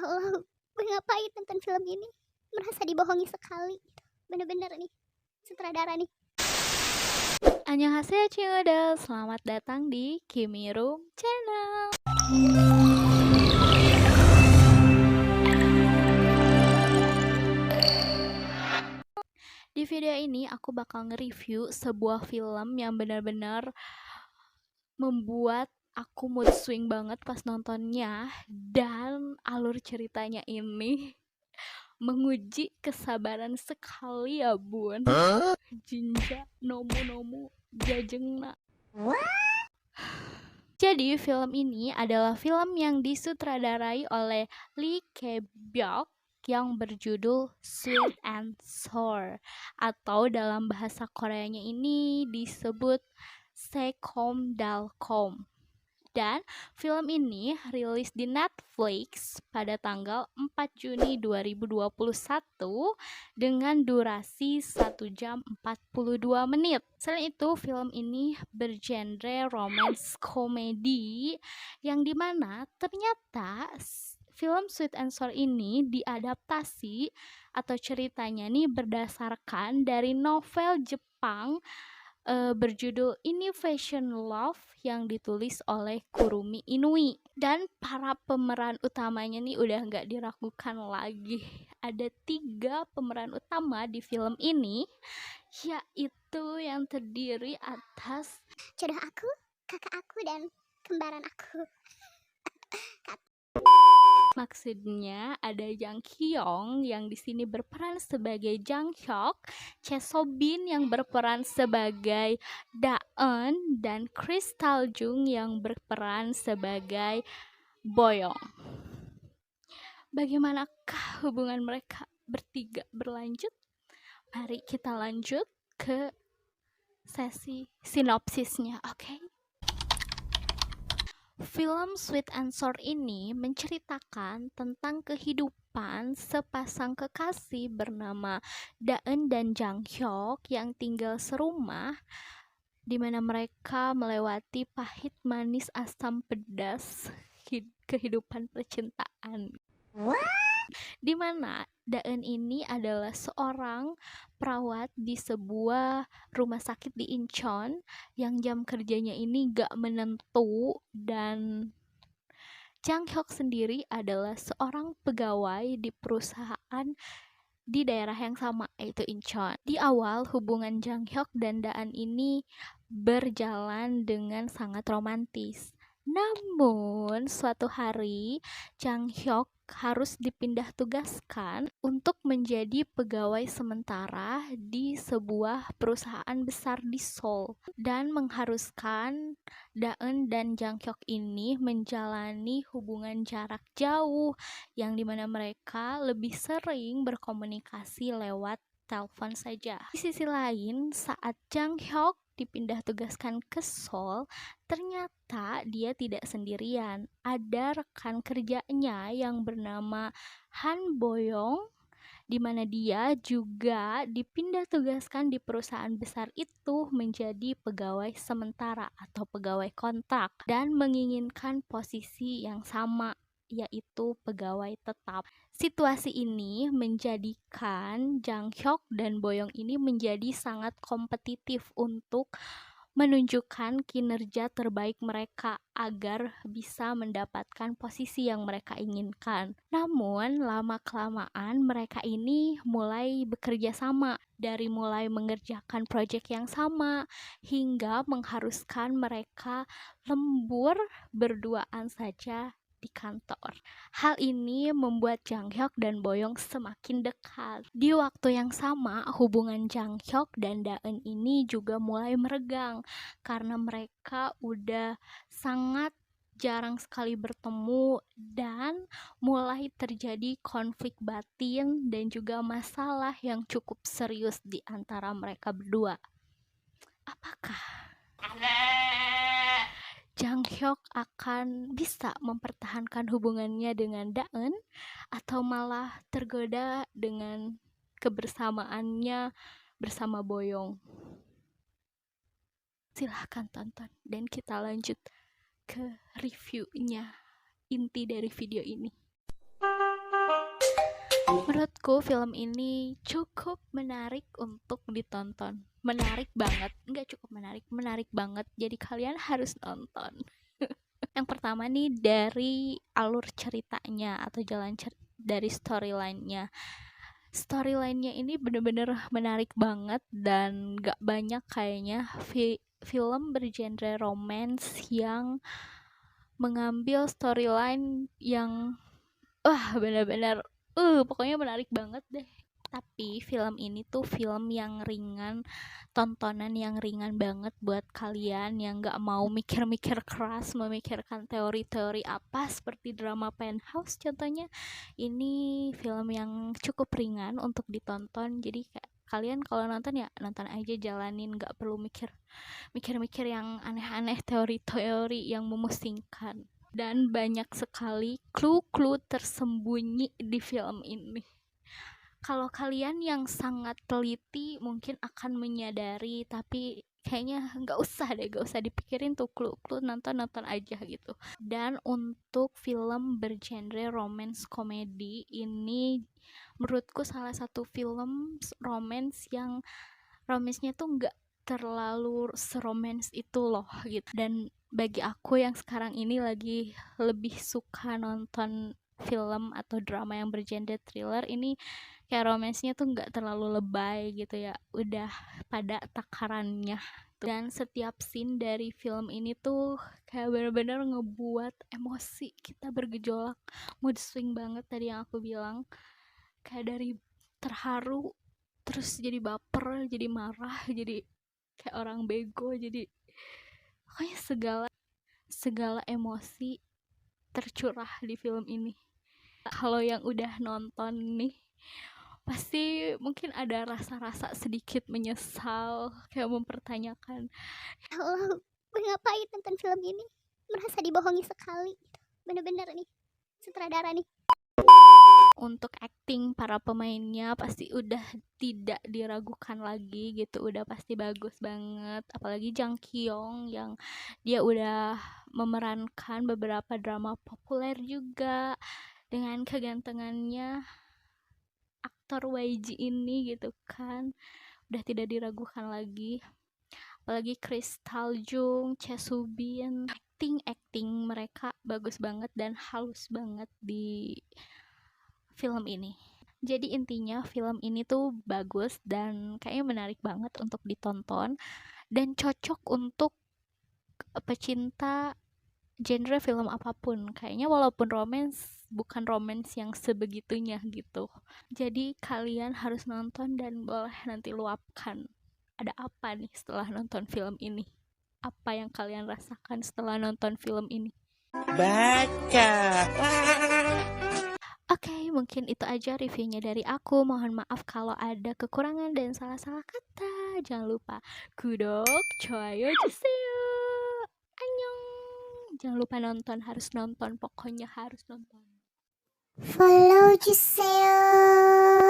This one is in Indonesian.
Ya Allah, gue ngapain nonton film ini? Merasa dibohongi sekali. Bener-bener nih, sutradara nih. Annyeonghaseyo Ciuda, selamat datang di Kimi Room Channel. Di video ini aku bakal nge-review sebuah film yang benar-benar membuat aku mood swing banget pas nontonnya, dan alur ceritanya ini menguji kesabaran sekali ya bun. Jinja nomu jajengna. Jadi film ini adalah film yang disutradarai oleh Lee Kye-byuk yang berjudul Sweet and Sour, atau dalam bahasa Koreanya ini disebut Sekom Dalkom. Dan film ini rilis di Netflix pada tanggal 4 Juni 2021 dengan durasi 1 jam 42 menit. Selain itu, film ini bergenre romance komedi yang dimana ternyata film Sweet and Sour ini diadaptasi atau ceritanya nih berdasarkan dari novel Jepang berjudul Innovation Love yang ditulis oleh Kurumi Inui. Dan para pemeran utamanya nih udah nggak diragukan lagi. Ada 3 pemeran utama di film ini, yaitu yang terdiri atas Jodoh aku, kakak aku, dan kembaran aku. maksudnya ada Jang Kyung yang di sini berperan sebagai Jang Hyuk, Choi So Bin yang berperan sebagai Daeun, dan Crystal Jung yang berperan sebagai Boyong. Bagaimanakah hubungan mereka bertiga berlanjut? Mari kita lanjut ke sesi sinopsisnya, oke? Film Sweet and Sour ini menceritakan tentang kehidupan sepasang kekasih bernama Daeun dan Jang Hyuk yang tinggal serumah, di mana mereka melewati pahit manis asam pedas kehidupan percintaan. Di mana Daeun ini adalah seorang perawat di sebuah rumah sakit di Incheon yang jam kerjanya ini gak menentu, dan Jang Hyuk sendiri adalah seorang pegawai di perusahaan di daerah yang sama, yaitu Incheon. Di awal hubungan Jang Hyuk dan Daeun ini berjalan dengan sangat romantis. Namun suatu hari Jang Hyuk harus dipindah tugaskan untuk menjadi pegawai sementara di sebuah perusahaan besar di Seoul, dan mengharuskan Daeun dan Jang Hyuk ini menjalani hubungan jarak jauh yang dimana mereka lebih sering berkomunikasi lewat telepon saja. Di sisi lain, saat Jang Hyuk dipindah tugaskan ke Seoul, ternyata dia tidak sendirian. Ada rekan kerjanya yang bernama Han Boyong, di mana dia juga dipindah tugaskan di perusahaan besar itu menjadi pegawai sementara atau pegawai kontrak dan menginginkan posisi yang sama, yaitu pegawai tetap. Situasi ini menjadikan Jang Hyuk dan Boyong ini menjadi sangat kompetitif untuk menunjukkan kinerja terbaik mereka agar bisa mendapatkan posisi yang mereka inginkan. Namun lama-kelamaan mereka ini mulai bekerja sama, dari mulai mengerjakan proyek yang sama hingga mengharuskan mereka lembur berduaan saja di kantor. Hal ini membuat Jang Hyuk dan Boyong semakin dekat. Di waktu yang sama, hubungan Jang Hyuk dan Daeun ini juga mulai meregang karena mereka udah sangat jarang sekali bertemu dan mulai terjadi konflik batin dan juga masalah yang cukup serius di antara mereka berdua. Apakah Jang Hyuk akan bisa mempertahankan hubungannya dengan Daeun atau malah tergoda dengan kebersamaannya bersama Boyong? Silahkan tonton dan kita lanjut ke reviewnya, inti dari video ini. Menurutku film ini cukup menarik untuk ditonton. Menarik banget, nggak cukup menarik, menarik banget. Jadi kalian harus nonton. Yang pertama nih dari alur ceritanya atau dari storyline-nya. Storyline-nya ini bener-bener menarik banget dan gak banyak kayaknya film bergenre romance yang mengambil storyline yang bener-bener pokoknya menarik banget deh. Tapi film ini tuh film yang ringan, tontonan yang ringan banget buat kalian yang gak mau mikir-mikir keras, memikirkan teori-teori apa seperti drama Penthouse contohnya. Ini film yang cukup ringan untuk ditonton, jadi kayak kalian kalau nonton ya nonton aja, jalanin, gak perlu mikir-mikir yang aneh-aneh, teori-teori yang memusingkan. Dan banyak sekali clue-clue tersembunyi di film ini. Kalau kalian yang sangat teliti mungkin akan menyadari, tapi kayaknya nggak usah dipikirin tuh clue-clue, nonton aja gitu. Dan untuk film bergenre romance komedi ini menurutku salah satu film romance yang romansnya tuh nggak terlalu seromance itu loh gitu. Dan bagi aku yang sekarang ini lagi lebih suka nonton film atau drama yang bergenre thriller, ini kayak romansnya tuh nggak terlalu lebay gitu ya, udah pada takarannya. Dan setiap scene dari film ini tuh kayak bener-bener ngebuat emosi kita bergejolak, mood swing banget tadi yang aku bilang, kayak dari terharu terus jadi baper, jadi marah, jadi kayak orang bego, jadi pokoknya segala emosi tercurah di film ini. Kalau yang udah nonton nih pasti mungkin ada rasa-rasa sedikit menyesal, kayak mempertanyakan, Ya Allah, gue ngapain nonton film ini? Merasa dibohongi sekali. Bener-bener nih, sutradara nih. untuk acting para pemainnya pasti udah tidak diragukan lagi gitu, udah pasti bagus banget. Apalagi Jang Kyung yang dia udah memerankan beberapa drama populer juga dengan kegantengannya aktor YG ini gitu kan, udah tidak diragukan lagi. Apalagi Crystal Jung, Chae Subin, acting mereka bagus banget dan halus banget di film ini. Jadi intinya film ini tuh bagus dan kayaknya menarik banget untuk ditonton dan cocok untuk pecinta genre film apapun. Kayaknya walaupun romance, bukan romance yang sebegitunya gitu. Jadi kalian harus nonton dan boleh nanti luapkan ada apa nih setelah nonton film ini. Apa yang kalian rasakan setelah nonton film ini? Baca. Oke, mungkin itu aja reviewnya dari aku. Mohon maaf kalau ada kekurangan dan salah-salah kata. Jangan lupa kudok, coyo, 주세요. Annyeong. Jangan lupa nonton, harus nonton. Pokoknya harus nonton. Follow 주세요.